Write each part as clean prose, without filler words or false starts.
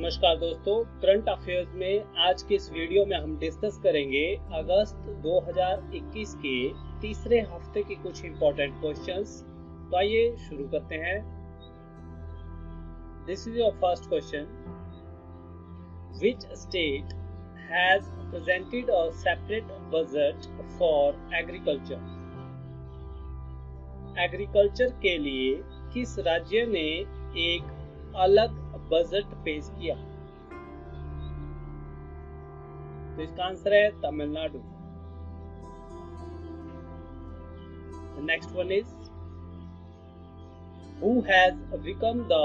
नमस्कार दोस्तों, current affairs में आज के इस वीडियो में हम डिस्कस करेंगे अगस्त 2021 के तीसरे हफ्ते के कुछ इंपॉर्टेंट क्वेश्चंस। तो आइए शुरू करते हैं। This is your first question. Which state has presented a separate budget for agriculture? Agriculture के लिए किस राज्य ने एक अलग बजट पेश किया? तो इसका आंसर है Tamil Nadu. Next one is who has become the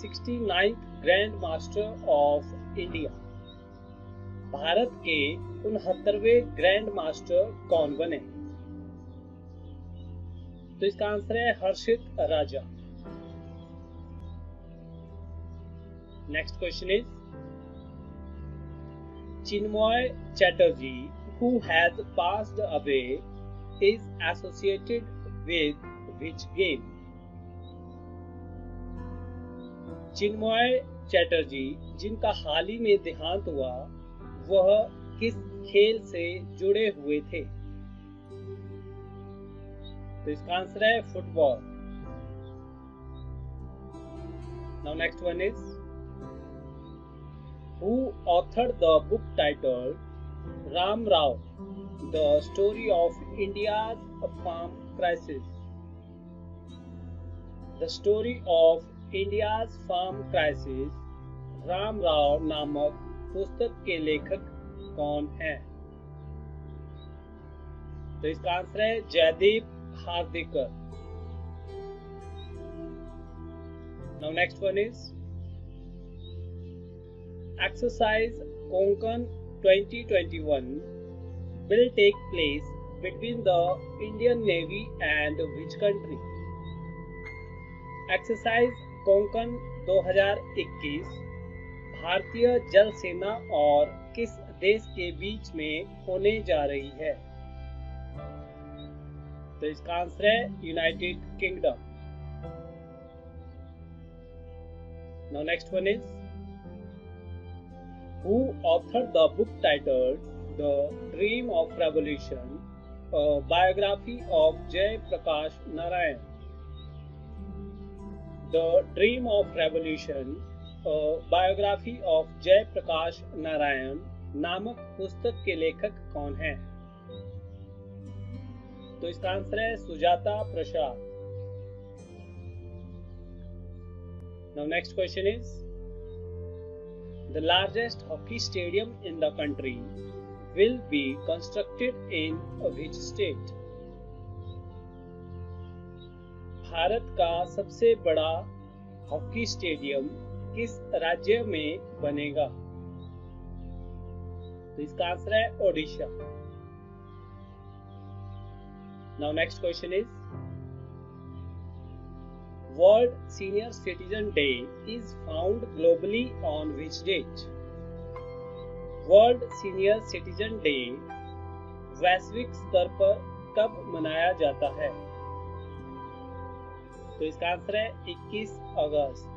69th grand master of India? Bharat के 69वें ग्रैंड मास्टर कौन बने? तो इसका आंसर है हर्षित राजा। Next question is Chinmoy Chatterjee, who has passed away, is associated with which game? चिन्मय चैटर्जी जिनका हाल ही में देहांत हुआ, वह किस खेल से जुड़े हुए थे? तो इसका आंसर है football. Now next one is who authored the book titled Ram Rao, The Story of India's Farm Crisis? The Story of India's Farm Crisis, Ram Rao नामक पुस्तक के लेखक कौन हैं? तो इसका आंसर है Jaideep Hardikar. Now next one is Exercise Konkan 2021 will take place between the Indian Navy and which country? Exercise Konkan 2021 भारतीय जल सेना और किस देश के बीच में होने जा रही है? तो इसका आंसर है United kingdom. Now next one is who authored the book titled The Dream of Revolution, a biography of Jay Prakash Narayan? The Dream of Revolution, a biography of Jay Prakash Narayan नामक पुस्तक के लेखक कौन हैं? तो इसका answer है सुजाता प्रसाद। Now next question is the largest hockey stadium in the country will be constructed in which state? Bharat का सबसे बड़ा हॉकी स्टेडियम किस राज्य में बनेगा? तो इसका आंसर है Odisha. Now next question is World Senior Citizen Day is found globally on which date? World Senior Citizen Day वैश्विक स्तर पर कब मनाया जाता है? तो इसका आंसर है 21 अगस्त।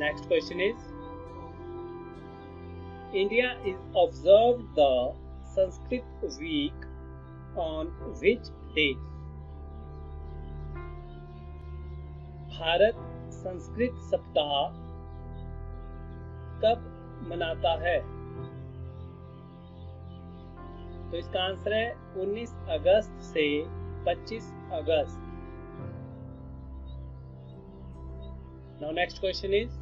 Next question is India is observed the Sanskrit week on which date? Bharat Sanskrit सप्ताह कब मनाता है? तो इसका आंसर है 19 अगस्त से 25 अगस्त। Now next question is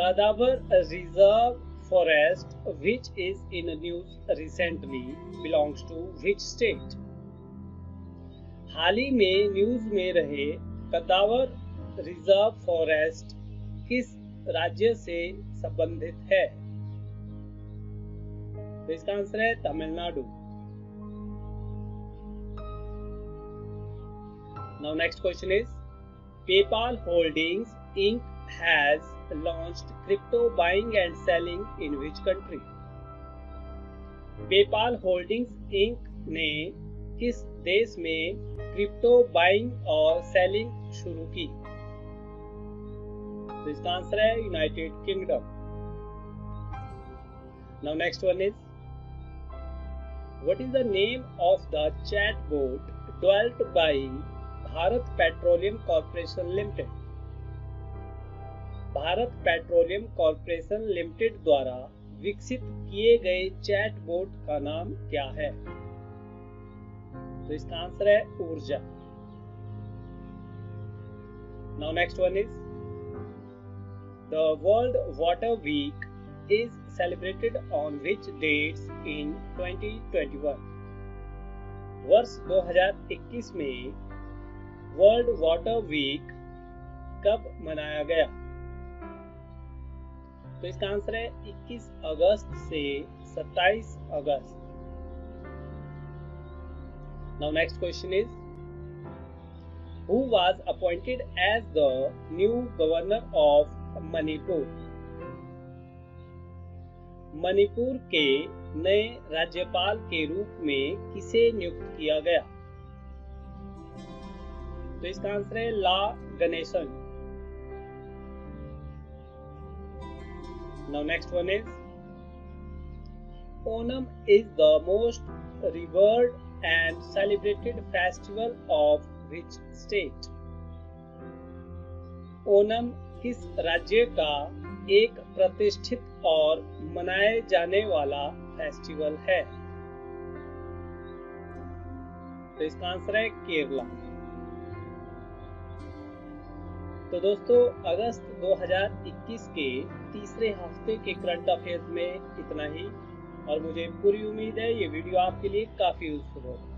Kadavar Reserve Forest, which is in news recently, belongs to which state? हाल ही में न्यूज में रहे कदावर रिजर्व फॉरेस्ट किस राज्य से संबंधित है? तो इसका आंसर है Tamil Nadu. Now next question is PayPal Holdings Inc. has launched crypto buying and selling in which country? PayPal Holdings Inc. ने किस देश में क्रिप्टो बाइंग और सेलिंग शुरू की? तो इसका आंसर है United kingdom. Now next one is, what is the name of the chatbot developed by Bharat petroleum corporation limited? Bharat petroleum corporation limited द्वारा विकसित किए गए चैटबॉट का नाम क्या है? तो इसका आंसर है ऊर्जा। Now next one is, the world water week is celebrated on which dates in 2021? वर्ष 2021 में वर्ल्ड वाटर वीक कब मनाया गया? तो इसका आंसर है 21 अगस्त से 27 अगस्त। Now next question is, who was appointed as the new governor of Manipur? Manipur के नए राज्यपाल के रूप में किसे नियुक्त किया गया? तो इसका आंसर है ला Ganesan. Now next one is, Onam is the most revered and celebrated festival of which state? Onam किस राज्य का एक प्रतिष्ठित और मनाए जाने वाला फेस्टिवल है? तो इसका आंसर है केरला। तो दोस्तों, अगस्त 2021 के तीसरे हफ्ते के करंट अफेयर्स में इतना ही, और मुझे पूरी उम्मीद है ये वीडियो आपके लिए काफी यूजफुल होगा।